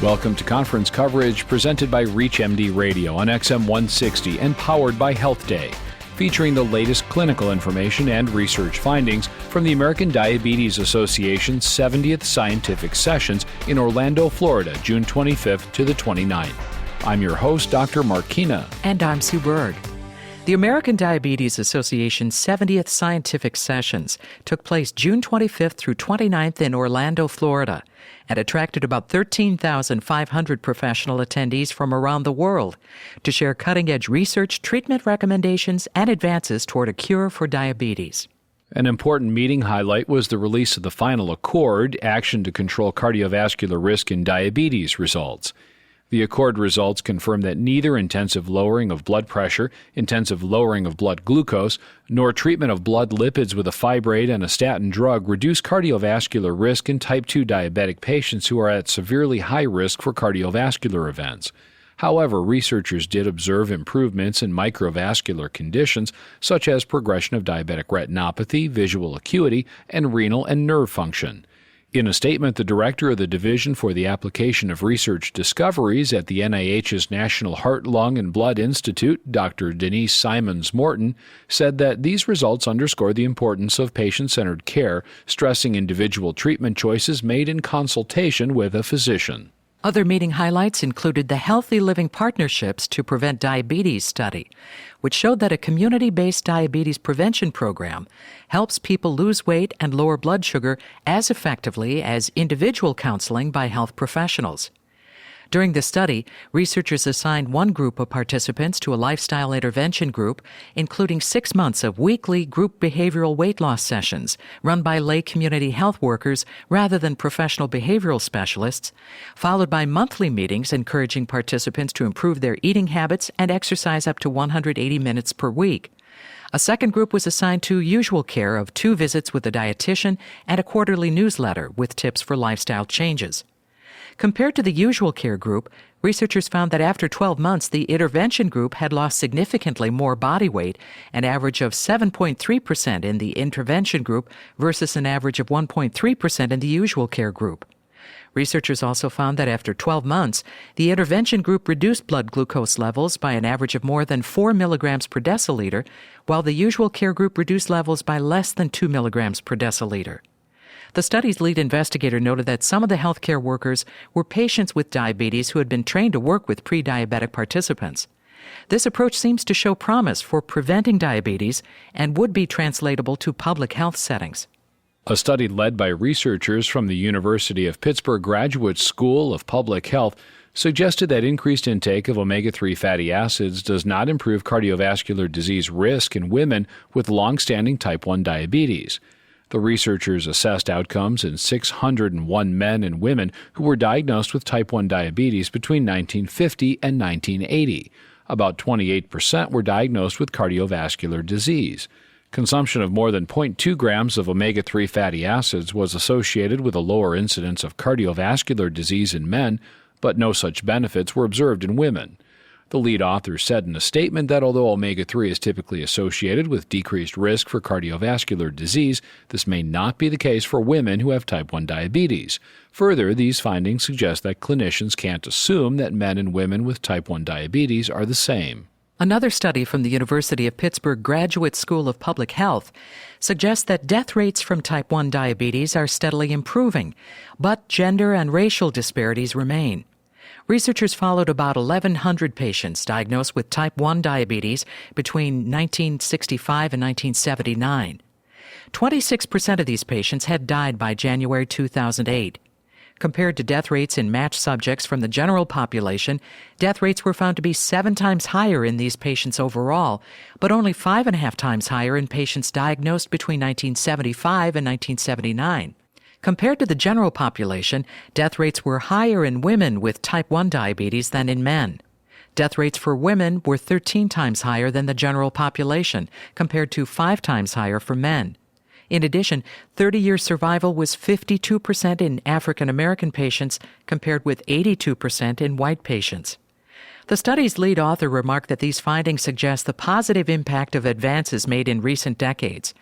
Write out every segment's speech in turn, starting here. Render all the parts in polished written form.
Welcome to conference coverage presented by ReachMD Radio on XM 160 and powered by Health Day, featuring the latest clinical information and research findings from the American Diabetes Association's 70th Scientific Sessions in Orlando, Florida, June 25th to the 29th. I'm your host, Dr. Mark Chyna. And I'm Sue Berg. The American Diabetes Association's 70th Scientific Sessions took place June 25th through 29th in Orlando, Florida, and attracted about 13,500 professional attendees from around the world to share cutting-edge research, treatment recommendations, and advances toward a cure for diabetes. An important meeting highlight was the release of the final ACCORD, Action to Control Cardiovascular Risk in Diabetes results. The ACCORD results confirm that neither intensive lowering of blood pressure, intensive lowering of blood glucose, nor treatment of blood lipids with a fibrate and a statin drug reduce cardiovascular risk in type 2 diabetic patients who are at severely high risk for cardiovascular events. However, researchers did observe improvements in microvascular conditions such as progression of diabetic retinopathy, visual acuity, and renal and nerve function. In a statement, the director of the Division for the Application of Research Discoveries at the NIH's National Heart, Lung, and Blood Institute, Dr. Denise Simons-Morton, said that these results underscore the importance of patient-centered care, stressing individual treatment choices made in consultation with a physician. Other meeting highlights included the Healthy Living Partnerships to Prevent Diabetes study, which showed that a community-based diabetes prevention program helps people lose weight and lower blood sugar as effectively as individual counseling by health professionals. During the study, researchers assigned one group of participants to a lifestyle intervention group, including 6 months of weekly group behavioral weight loss sessions run by lay community health workers rather than professional behavioral specialists, followed by monthly meetings encouraging participants to improve their eating habits and exercise up to 180 minutes per week. A second group was assigned to usual care of 2 visits with a dietitian and a quarterly newsletter with tips for lifestyle changes. Compared to the usual care group, researchers found that after 12 months, the intervention group had lost significantly more body weight, an average of 7.3% in the intervention group versus an average of 1.3% in the usual care group. Researchers also found that after 12 months, the intervention group reduced blood glucose levels by an average of more than 4 milligrams per deciliter, while the usual care group reduced levels by less than 2 milligrams per deciliter. The study's lead investigator noted that some of the healthcare workers were patients with diabetes who had been trained to work with pre-diabetic participants. This approach seems to show promise for preventing diabetes and would be translatable to public health settings. A study led by researchers from the University of Pittsburgh Graduate School of Public Health suggested that increased intake of omega-3 fatty acids does not improve cardiovascular disease risk in women with long-standing type 1 diabetes. The researchers assessed outcomes in 601 men and women who were diagnosed with type 1 diabetes between 1950 and 1980. About 28% were diagnosed with cardiovascular disease. Consumption of more than 0.2 grams of omega-3 fatty acids was associated with a lower incidence of cardiovascular disease in men, but no such benefits were observed in women. The lead author said in a statement that although omega-3 is typically associated with decreased risk for cardiovascular disease, this may not be the case for women who have type 1 diabetes. Further, these findings suggest that clinicians can't assume that men and women with type 1 diabetes are the same. Another study from the University of Pittsburgh Graduate School of Public Health suggests that death rates from type 1 diabetes are steadily improving, but gender and racial disparities remain. Researchers followed about 1,100 patients diagnosed with type 1 diabetes between 1965 and 1979. 26% of these patients had died by January 2008. Compared to death rates in matched subjects from the general population, death rates were found to be 7 times higher in these patients overall, but only 5.5 times higher in patients diagnosed between 1975 and 1979. Compared to the general population, death rates were higher in women with type 1 diabetes than in men. Death rates for women were 13 times higher than the general population, compared to 5 times higher for men. In addition, 30-year survival was 52% in African American patients, compared with 82% in white patients. The study's lead author remarked that these findings suggest the positive impact of advances made in recent decades.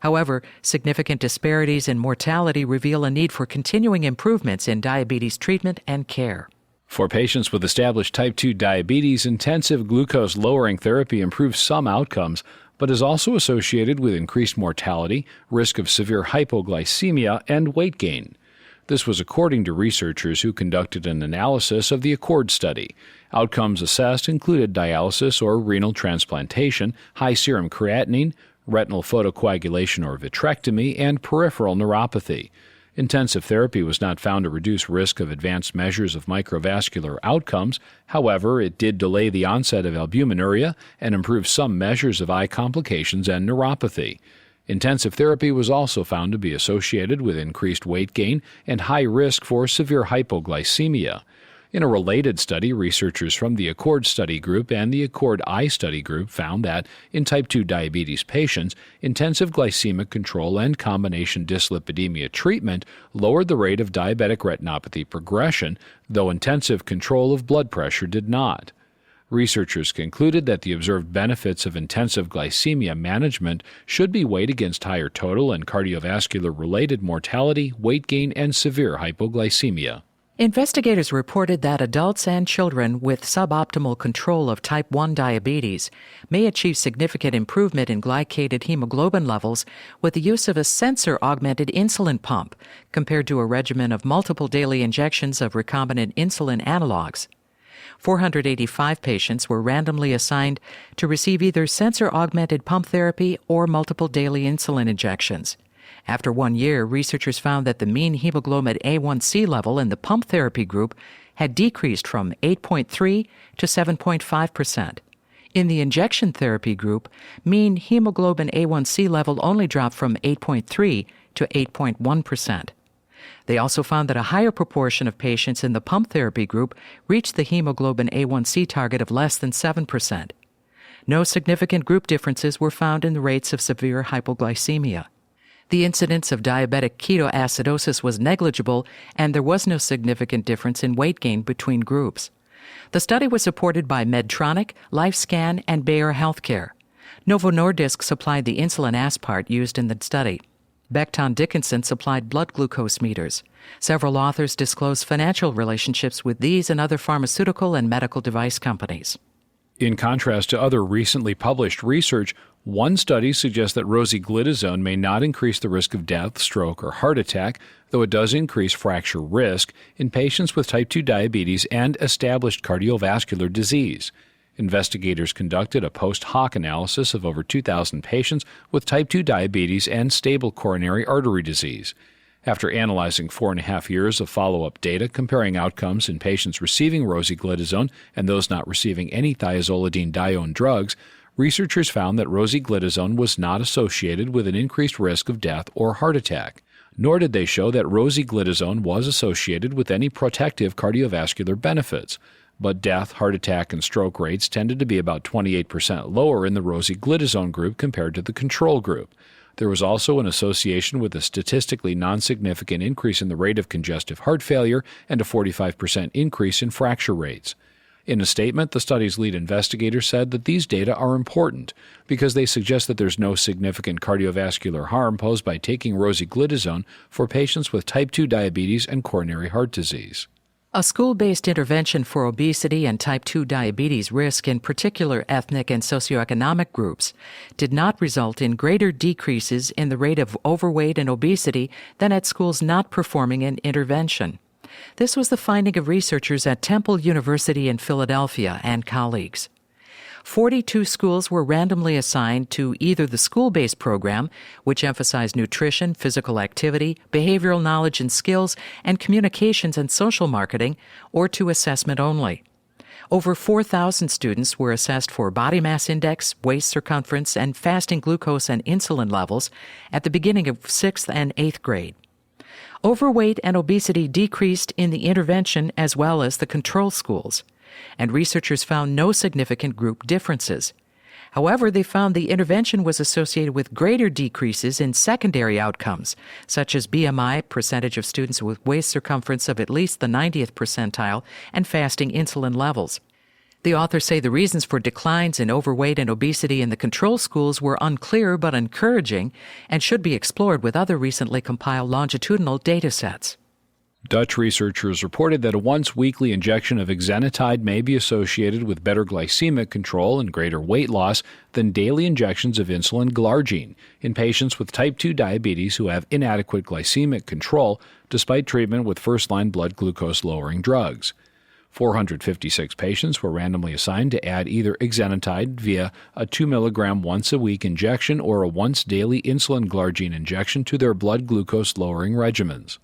However, significant disparities in mortality reveal a need for continuing improvements in diabetes treatment and care. For patients with established type 2 diabetes, intensive glucose-lowering therapy improves some outcomes, but is also associated with increased mortality, risk of severe hypoglycemia, and weight gain. This was according to researchers who conducted an analysis of the ACCORD study. Outcomes assessed included dialysis or renal transplantation, high serum creatinine, retinal photocoagulation or vitrectomy, and peripheral neuropathy. Intensive therapy was not found to reduce risk of advanced measures of microvascular outcomes. However, it did delay the onset of albuminuria and improve some measures of eye complications and neuropathy. Intensive therapy was also found to be associated with increased weight gain and high risk for severe hypoglycemia. In a related study, researchers from the ACCORD study group and the ACCORD Eye study group found that in type 2 diabetes patients, intensive glycemic control and combination dyslipidemia treatment lowered the rate of diabetic retinopathy progression, though intensive control of blood pressure did not. Researchers concluded that the observed benefits of intensive glycemia management should be weighed against higher total and cardiovascular-related mortality, weight gain, and severe hypoglycemia. Investigators reported that adults and children with suboptimal control of type 1 diabetes may achieve significant improvement in glycated hemoglobin levels with the use of a sensor-augmented insulin pump compared to a regimen of multiple daily injections of recombinant insulin analogs. 485 patients were randomly assigned to receive either sensor-augmented pump therapy or multiple daily insulin injections. After 1 year, researchers found that the mean hemoglobin A1C level in the pump therapy group had decreased from 8.3 to 7.5%. In the injection therapy group, mean hemoglobin A1C level only dropped from 8.3 to 8.1%. They also found that a higher proportion of patients in the pump therapy group reached the hemoglobin A1C target of less than 7%. No significant group differences were found in the rates of severe hypoglycemia. The incidence of diabetic ketoacidosis was negligible, and there was no significant difference in weight gain between groups. The study was supported by Medtronic, LifeScan, and Bayer Healthcare. Novo Nordisk supplied the insulin aspart used in the study. Becton Dickinson supplied blood glucose meters. Several authors disclosed financial relationships with these and other pharmaceutical and medical device companies. In contrast to other recently published research, one study suggests that rosiglitazone may not increase the risk of death, stroke, or heart attack, though it does increase fracture risk in patients with type 2 diabetes and established cardiovascular disease. Investigators conducted a post-hoc analysis of over 2,000 patients with type 2 diabetes and stable coronary artery disease. After analyzing 4.5 years of follow-up data comparing outcomes in patients receiving rosiglitazone and those not receiving any thiazolidine-dione drugs, researchers found that rosiglitazone was not associated with an increased risk of death or heart attack, nor did they show that rosiglitazone was associated with any protective cardiovascular benefits. But death, heart attack, and stroke rates tended to be about 28% lower in the rosiglitazone group compared to the control group. There was also an association with a statistically non-significant increase in the rate of congestive heart failure and a 45% increase in fracture rates. In a statement, the study's lead investigator said that these data are important because they suggest that there's no significant cardiovascular harm posed by taking rosiglitazone for patients with type 2 diabetes and coronary heart disease. A school-based intervention for obesity and type 2 diabetes risk in particular ethnic and socioeconomic groups did not result in greater decreases in the rate of overweight and obesity than at schools not performing an intervention. This was the finding of researchers at Temple University in Philadelphia and colleagues. 42 schools were randomly assigned to either the school-based program, which emphasized nutrition, physical activity, behavioral knowledge and skills, and communications and social marketing, or to assessment only. Over 4,000 students were assessed for body mass index, waist circumference, and fasting glucose and insulin levels at the beginning of 6th and 8th grade. Overweight and obesity decreased in the intervention as well as the control schools, and researchers found no significant group differences. However, they found the intervention was associated with greater decreases in secondary outcomes, such as BMI, percentage of students with waist circumference of at least the 90th percentile, and fasting insulin levels. The authors say the reasons for declines in overweight and obesity in the control schools were unclear but encouraging and should be explored with other recently compiled longitudinal data sets. Dutch researchers reported that a once-weekly injection of exenatide may be associated with better glycemic control and greater weight loss than daily injections of insulin glargine in patients with type 2 diabetes who have inadequate glycemic control despite treatment with first-line blood glucose-lowering drugs. 456 patients were randomly assigned to add either exenatide via a 2 mg once-a-week injection or a once-daily insulin glargine injection to their blood glucose-lowering regimens.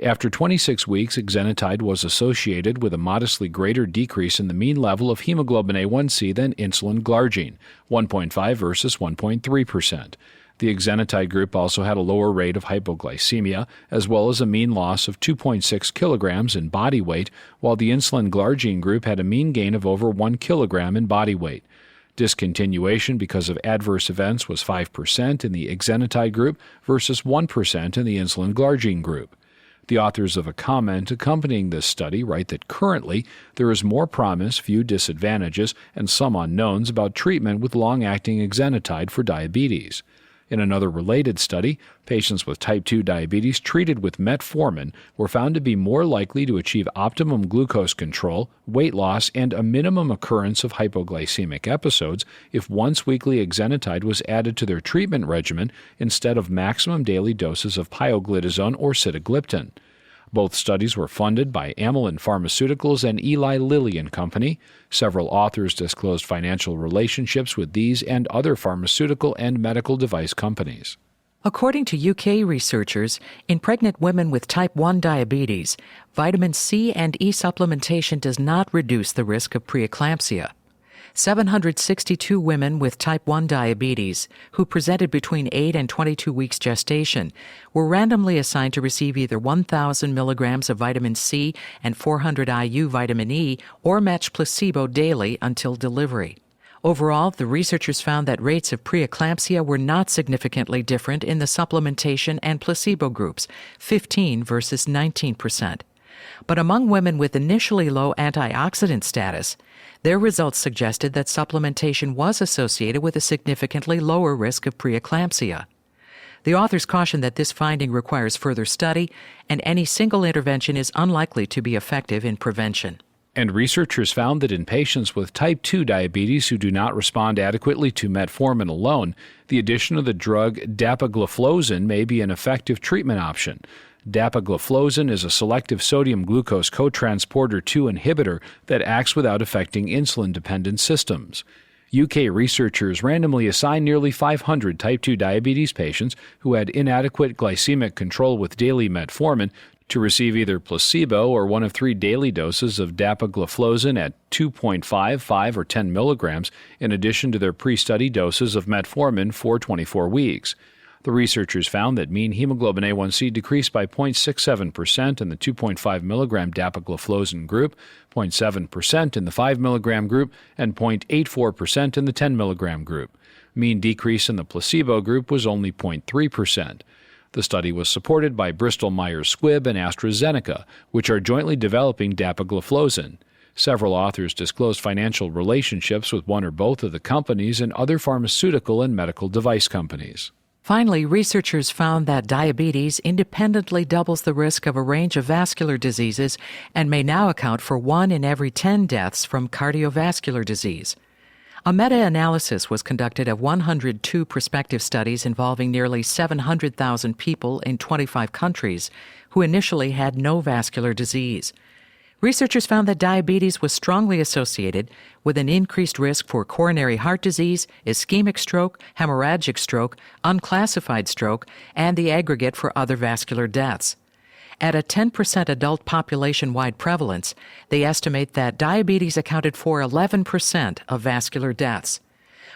After 26 weeks, exenatide was associated with a modestly greater decrease in the mean level of hemoglobin A1c than insulin glargine, 1.5 versus 1.3%. The exenatide group also had a lower rate of hypoglycemia, as well as a mean loss of 2.6 kilograms in body weight, while the insulin glargine group had a mean gain of over 1 kilogram in body weight. Discontinuation because of adverse events was 5% in the exenatide group versus 1% in the insulin glargine group. The authors of a comment accompanying this study write that currently there is more promise, few disadvantages, and some unknowns about treatment with long-acting exenatide for diabetes. In another related study, patients with type 2 diabetes treated with metformin were found to be more likely to achieve optimum glucose control, weight loss, and a minimum occurrence of hypoglycemic episodes if once-weekly exenatide was added to their treatment regimen instead of maximum daily doses of pioglitazone or sitagliptin. Both studies were funded by Amylin Pharmaceuticals and Eli Lilly and Company. Several authors disclosed financial relationships with these and other pharmaceutical and medical device companies. According to UK researchers, in pregnant women with type 1 diabetes, vitamin C and E supplementation does not reduce the risk of preeclampsia. 762 women with type 1 diabetes who presented between 8 and 22 weeks gestation were randomly assigned to receive either 1,000 milligrams of vitamin C and 400 IU vitamin E or match placebo daily until delivery. Overall, the researchers found that rates of preeclampsia were not significantly different in the supplementation and placebo groups, 15 versus 19%. But among women with initially low antioxidant status, their results suggested that supplementation was associated with a significantly lower risk of preeclampsia. The authors caution that this finding requires further study, and any single intervention is unlikely to be effective in prevention. And researchers found that in patients with type 2 diabetes who do not respond adequately to metformin alone, the addition of the drug dapagliflozin may be an effective treatment option. Dapagliflozin is a selective sodium glucose cotransporter 2 inhibitor that acts without affecting insulin-dependent systems. UK researchers randomly assigned nearly 500 type 2 diabetes patients who had inadequate glycemic control with daily metformin to receive either placebo or one of 3 daily doses of dapagliflozin at 2.5, 5, or 10 milligrams, in addition to their pre-study doses of metformin for 24 weeks. The researchers found that mean hemoglobin A1c decreased by 0.67% in the 2.5 milligram dapagliflozin group, 0.7% in the 5 milligram group, and 0.84% in the 10 milligram group. Mean decrease in the placebo group was only 0.3%. The study was supported by Bristol Myers Squibb and AstraZeneca, which are jointly developing dapagliflozin. Several authors disclosed financial relationships with one or both of the companies and other pharmaceutical and medical device companies. Finally, researchers found that diabetes independently doubles the risk of a range of vascular diseases and may now account for 1 in every 10 deaths from cardiovascular disease. A meta-analysis was conducted of 102 prospective studies involving nearly 700,000 people in 25 countries who initially had no vascular disease. Researchers found that diabetes was strongly associated with an increased risk for coronary heart disease, ischemic stroke, hemorrhagic stroke, unclassified stroke, and the aggregate for other vascular deaths. At a 10% adult population-wide prevalence, they estimate that diabetes accounted for 11% of vascular deaths.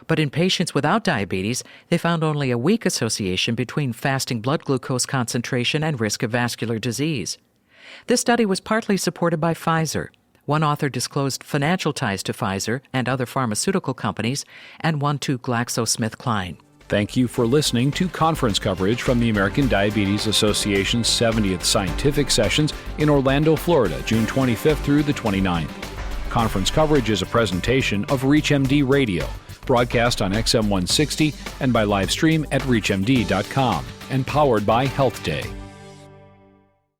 But in patients without diabetes, they found only a weak association between fasting blood glucose concentration and risk of vascular disease. This study was partly supported by Pfizer. One author disclosed financial ties to Pfizer and other pharmaceutical companies, and one to GlaxoSmithKline. Thank you for listening to conference coverage from the American Diabetes Association's 70th Scientific Sessions in Orlando, Florida, June 25th through the 29th. Conference coverage is a presentation of ReachMD Radio, broadcast on XM 160 and by live stream at reachmd.com, and powered by Health Day.